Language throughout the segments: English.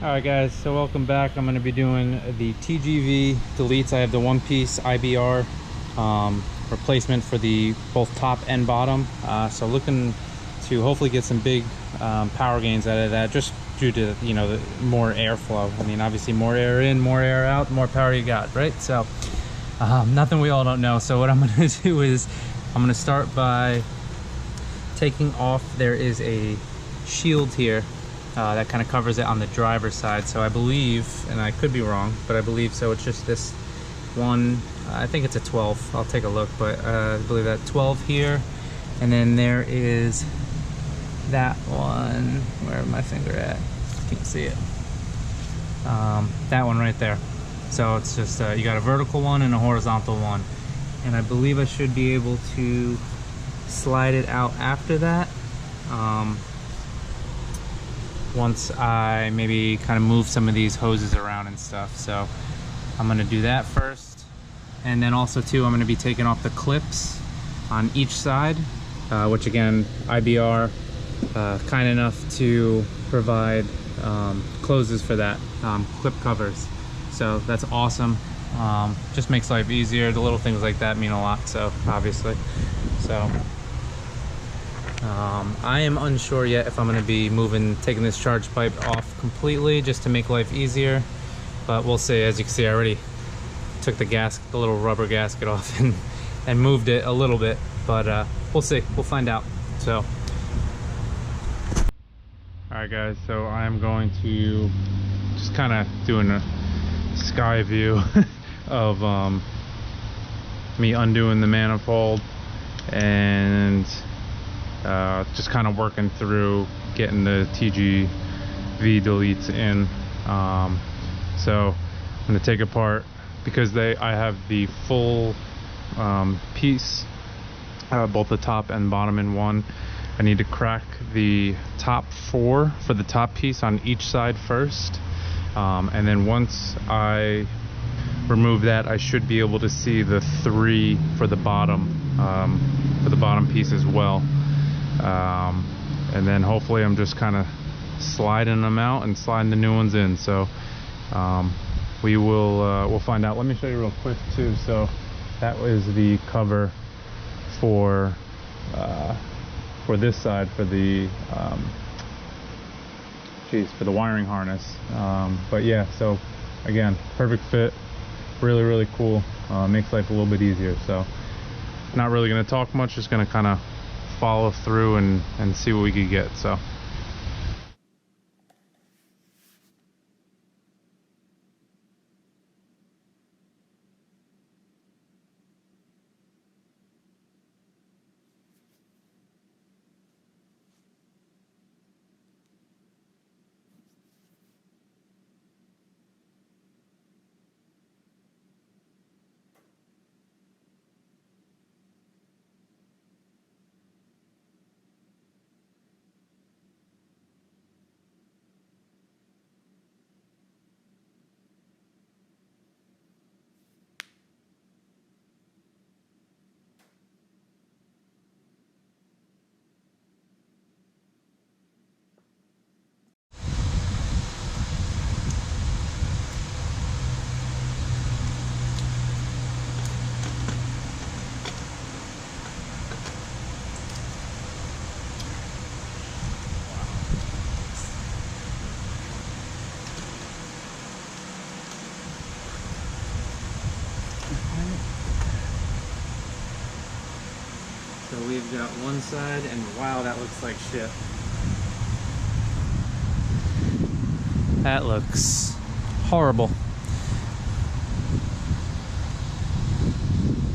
Alright guys, so welcome back. I'm going to be doing the TGV Deletes. I have the one-piece IBR replacement for the both top and bottom. So looking to hopefully get some big power gains out of that, just due to, you know, the more airflow. I mean, obviously more air in, more air out, the more power you got, right? So nothing we all don't know. So what I'm going to do is I'm going to start by taking off. There is a shield here that kind of covers it on the driver's side. So I believe, and I could be wrong, but I believe so, it's just this one. I think it's a 12. I'll take a look, but I believe that 12 here. And then there is that one. Where my finger at? Can't see it. That one right there. So it's just you got a vertical one and a horizontal one, and I believe I should be able to slide it out after that. Once I maybe kind of move some of these hoses around and stuff. So I'm going to do that first, and then also too I'm going to be taking off the clips on each side, which again IBR kind enough to provide closes for that, clip covers. So that's awesome. Just makes life easier. The little things like that mean a lot, so obviously. So I am unsure yet if I'm going to be taking this charge pipe off completely just to make life easier, but we'll see. As you can see, I already took the little rubber gasket off and moved it a little bit, but we'll see. We'll find out. So alright guys, so I'm going to just kind of doing a sky view of me undoing the manifold and just kind of working through getting the TGV deletes in. So I'm going to take apart, because I have the full piece, both the top and bottom in one. I need to crack the top 4 for the top piece on each side first, and then once I remove that, I should be able to see the 3 for the bottom piece as well. And then hopefully I'm just kind of sliding them out and sliding the new ones in. So we'll find out. Let me show you real quick too. So that was the cover for this side, for the for the wiring harness. But yeah, so again, perfect fit, really cool. Makes life a little bit easier. So not really going to talk much, just going to kind of follow through and see what we could get. So we've got one side, and wow, that looks like shit. That looks horrible.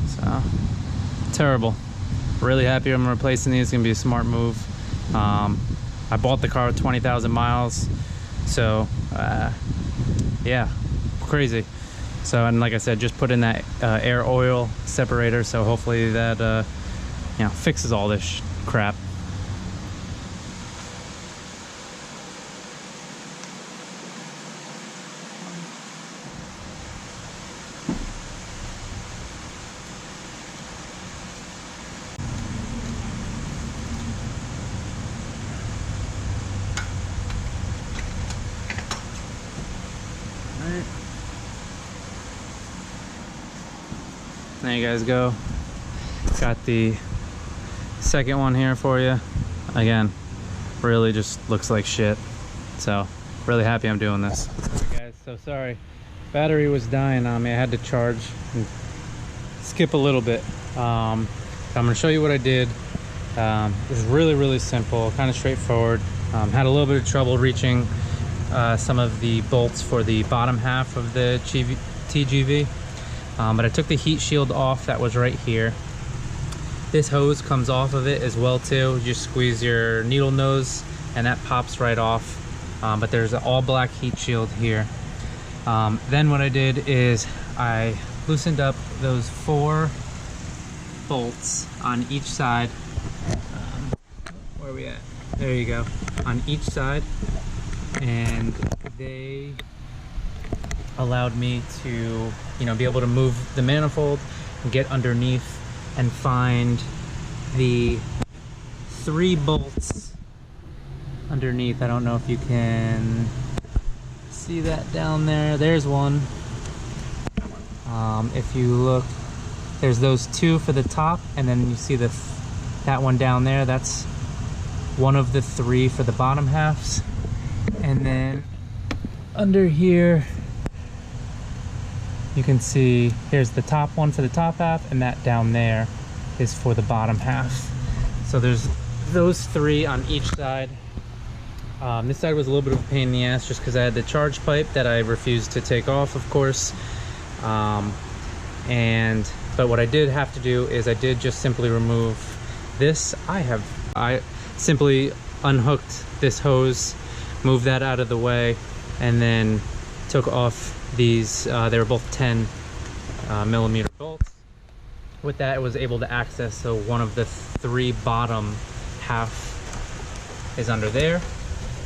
So terrible. Really happy I'm replacing these. It's gonna be a smart move. I bought the car with 20,000 miles, so yeah, crazy. So, and like I said, just put in that air oil separator, so hopefully that you know, fixes all this crap. Alright. There you guys go. Got the second one here for you. Again, really just looks like shit. So, really happy I'm doing this. Alright guys, so sorry. Battery was dying on me. I had to charge and skip a little bit. I'm gonna show you what I did. It was really simple, kind of straightforward. Had a little bit of trouble reaching some of the bolts for the bottom half of the TGV. But I took the heat shield off that was right here. This hose comes off of it as well too. You just squeeze your needle nose and that pops right off. But there's an all black heat shield here. Then what I did is I loosened up those 4 bolts on each side. Where are we at? There you go. On each side. And they allowed me to, you know, be able to move the manifold and get underneath and find the 3 bolts underneath. I don't know if you can see that down there. There's one. If you look, there's those 2 for the top, and then you see that one down there. That's one of the 3 for the bottom halves. And then under here, you can see here's the top one for the top half, and that down there is for the bottom half. So there's those 3 on each side. This side was a little bit of a pain in the ass just because I had the charge pipe that I refused to take off, of course. But what I did have to do is I did just simply remove this. I simply unhooked this hose, moved that out of the way, and then took off these. They were both 10 millimeter bolts. With that, I was able to access, so one of the 3 bottom half is under there,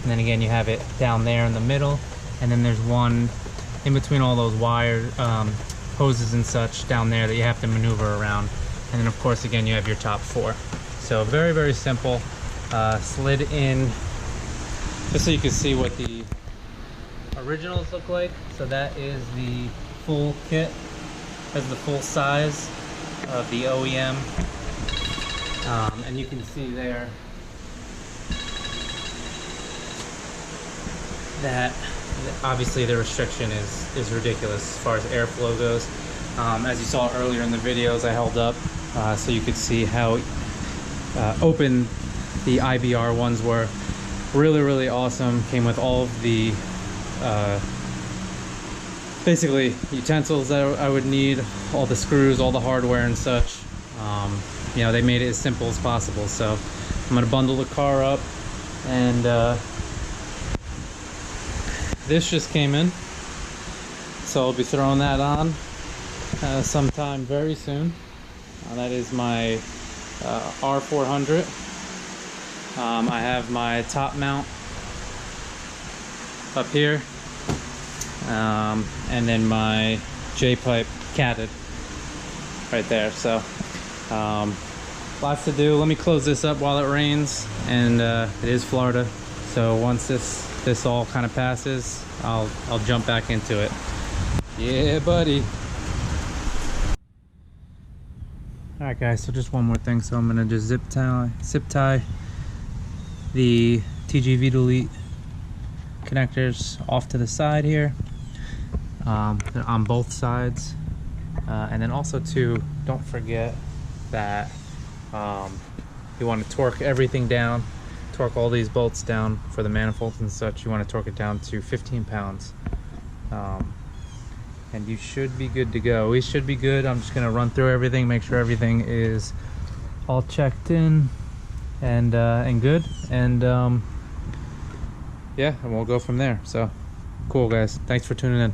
and then again you have it down there in the middle, and then there's one in between all those wire hoses and such down there that you have to maneuver around. And then of course again you have your top 4. So very simple. Slid in just so you can see what the originals look like. So that is the full kit, has the full size of the OEM, and you can see there that obviously the restriction is ridiculous as far as airflow goes. As you saw earlier in the videos, I held up so you could see how open the IBR ones were. Really awesome. Came with all of the basically utensils that I would need, all the screws, all the hardware and such. You know, they made it as simple as possible. So I'm gonna bundle the car up, and this just came in, so I'll be throwing that on sometime very soon. That is my R400. I have my top mount up here, and then my J-pipe catted right there. So lots to do. Let me close this up while it rains, and it is Florida, so once this all kind of passes, I'll jump back into it. Yeah, buddy. All right, guys. So just one more thing. So I'm gonna just zip tie the TGV Delete connectors off to the side here. They're on both sides, and then also too, don't forget that you want to torque everything down. Torque all these bolts down for the manifolds and such. You want to torque it down to 15 pounds, and you should be good to go. We should be good. I'm just gonna run through everything, make sure everything is all checked in and good, and yeah, and we'll go from there. So cool, guys. Thanks for tuning in.